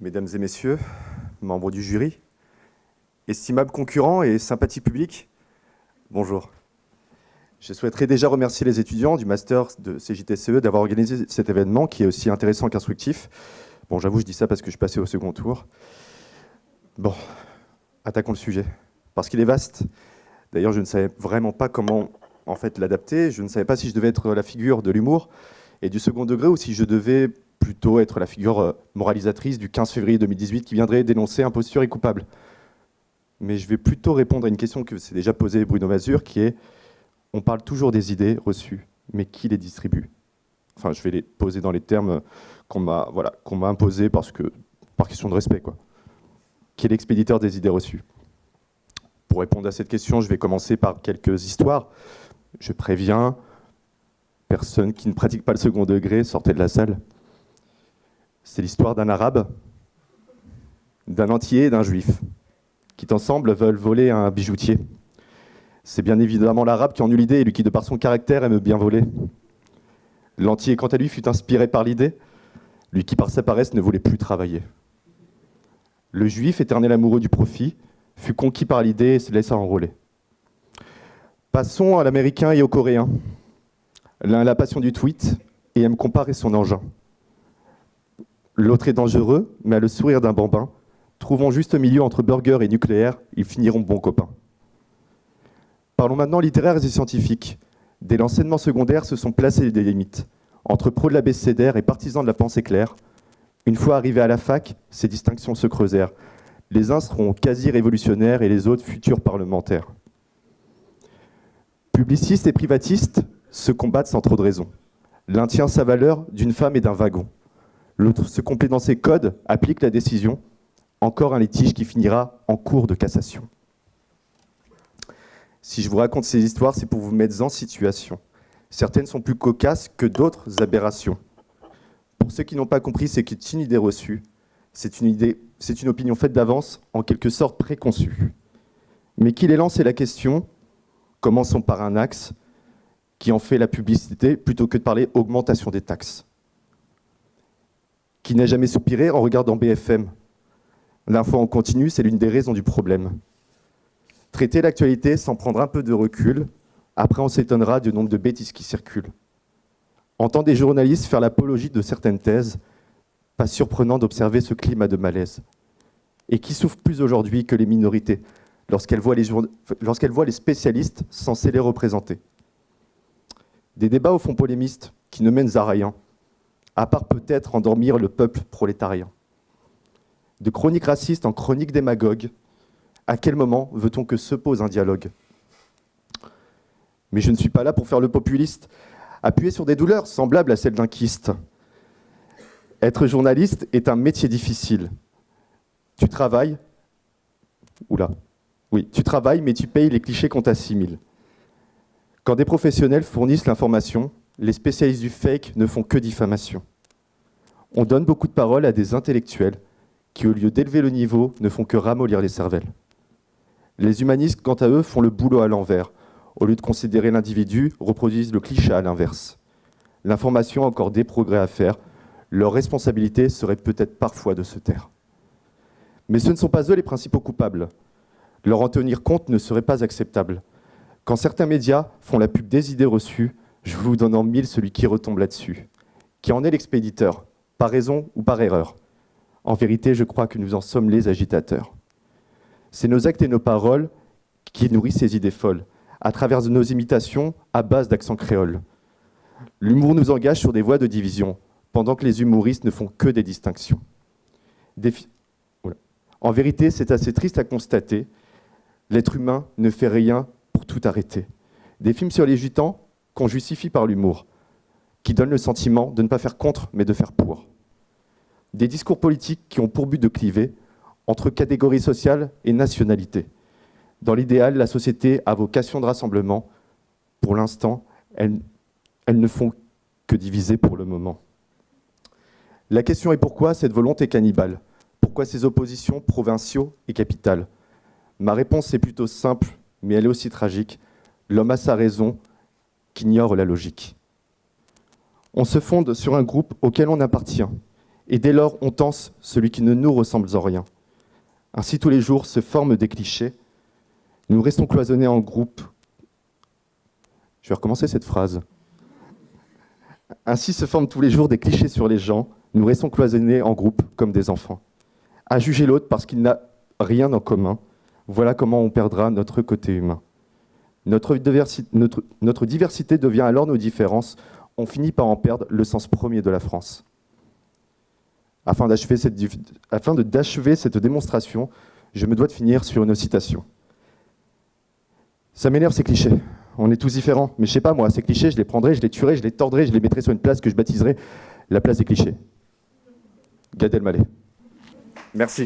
Mesdames et messieurs, membres du jury, estimables concurrents et sympathie publique, bonjour. Je souhaiterais déjà remercier les étudiants du master de CJTCE d'avoir organisé cet événement qui est aussi intéressant qu'instructif. Bon, j'avoue, je dis ça parce que je suis passé au second tour. Bon, attaquons le sujet, parce qu'il est vaste. D'ailleurs, je ne savais vraiment pas comment en fait l'adapter. Je ne savais pas si je devais être la figure de l'humour et du second degré ou si je devais plutôt être la figure moralisatrice du 15 février 2018 qui viendrait dénoncer imposture et coupable. Mais je vais plutôt répondre à une question que s'est déjà posée Bruno Mazur, qui est on parle toujours des idées reçues, mais qui les distribue? Enfin, je vais les poser dans les termes qu'on m'a imposés par question de respect, quoi. Qui est l'expéditeur des idées reçues? Pour répondre à cette question, je vais commencer par quelques histoires. Je préviens, personne qui ne pratique pas le second degré, sortez de la salle. C'est l'histoire d'un arabe, d'un antillais et d'un juif, qui ensemble veulent voler un bijoutier. C'est bien évidemment l'arabe qui en eut l'idée et lui qui, de par son caractère, aime bien voler. L'antillais, quant à lui, fut inspiré par l'idée, lui qui, par sa paresse, ne voulait plus travailler. Le juif, éternel amoureux du profit, fut conquis par l'idée et se laissa enrôler. Passons à l'américain et au coréen. L'un a la passion du tweet et aime comparer son engin. L'autre est dangereux, mais a le sourire d'un bambin. Trouvons juste milieu entre burger et nucléaire, ils finiront bons copains. Parlons maintenant littéraires et scientifiques. Dès l'enseignement secondaire se sont placées des limites. Entre pros de l'abécédaire et partisans de la pensée claire, une fois arrivés à la fac, ces distinctions se creusèrent. Les uns seront quasi révolutionnaires et les autres futurs parlementaires. Publicistes et privatistes se combattent sans trop de raison. L'un tient sa valeur d'une femme et d'un wagon. L'autre se complaît dans ses codes, applique la décision. Encore un litige qui finira en cour de cassation. Si je vous raconte ces histoires, c'est pour vous mettre en situation. Certaines sont plus cocasses que d'autres aberrations. Pour ceux qui n'ont pas compris, c'est qu'une idée reçue, c'est une opinion faite d'avance, en quelque sorte préconçue. Mais qui les lance est la question. Commençons par un axe qui en fait la publicité plutôt que de parler augmentation des taxes. Qui n'a jamais soupiré en regardant BFM? L'info en continu, c'est l'une des raisons du problème. Traiter l'actualité sans prendre un peu de recul, après on s'étonnera du nombre de bêtises qui circulent. Entendre des journalistes faire l'apologie de certaines thèses, pas surprenant d'observer ce climat de malaise. Et qui souffre plus aujourd'hui que les minorités, lorsqu'elles voient les spécialistes censés les représenter. Des débats au fond polémistes qui ne mènent à rien, à part peut-être endormir le peuple prolétarien. De chroniques racistes en chroniques démagogues, à quel moment veut-on que se pose un dialogue? Mais je ne suis pas là pour faire le populiste, appuyer sur des douleurs semblables à celles d'un kyste. Être journaliste est un métier difficile. Tu travailles, mais tu payes les clichés qu'on t'assimile. Quand des professionnels fournissent l'information, les spécialistes du fake ne font que diffamation. On donne beaucoup de paroles à des intellectuels qui, au lieu d'élever le niveau, ne font que ramollir les cervelles. Les humanistes, quant à eux, font le boulot à l'envers. Au lieu de considérer l'individu, reproduisent le cliché à l'inverse. L'information a encore des progrès à faire. Leur responsabilité serait peut-être parfois de se taire. Mais ce ne sont pas eux les principaux coupables. Leur en tenir compte ne serait pas acceptable. Quand certains médias font la pub des idées reçues, je vous donne en mille celui qui retombe là-dessus. Qui en est l'expéditeur, par raison ou par erreur? En vérité, je crois que nous en sommes les agitateurs. C'est nos actes et nos paroles qui nourrissent ces idées folles, à travers nos imitations à base d'accent créole. L'humour nous engage sur des voies de division, pendant que les humoristes ne font que des distinctions. En vérité, c'est assez triste à constater. L'être humain ne fait rien pour tout arrêter. Des films sur les gitans qu'on justifie par l'humour, qui donnent le sentiment de ne pas faire contre, mais de faire pour. Des discours politiques qui ont pour but de cliver entre catégories sociales et nationalités. Dans l'idéal, la société a vocation de rassemblement. Pour l'instant, elles ne font que diviser pour le moment. La question est pourquoi cette volonté cannibale? Pourquoi ces oppositions provinciaux et capitales? Ma réponse est plutôt simple, mais elle est aussi tragique. L'homme a sa raison, qu'ignore la logique. On se fonde sur un groupe auquel on appartient, Et dès lors, on tense celui qui ne nous ressemble en rien. Ainsi, tous les jours se forment des clichés. Nous restons cloisonnés en groupe. Je vais recommencer cette phrase. Ainsi se forment tous les jours des clichés sur les gens. Nous restons cloisonnés en groupe comme des enfants. À juger l'autre parce qu'il n'a rien en commun. Voilà comment on perdra notre côté humain. Notre diversité devient alors nos différences. On finit par en perdre le sens premier de la France. Afin d'achever cette démonstration, je me dois de finir sur une citation. Ça m'énerve ces clichés. On est tous différents. Mais je sais pas moi, ces clichés, je les prendrais, je les tuerais, je les tordrais, je les mettrais sur une place que je baptiserais la place des clichés. Gad Elmaleh. Merci.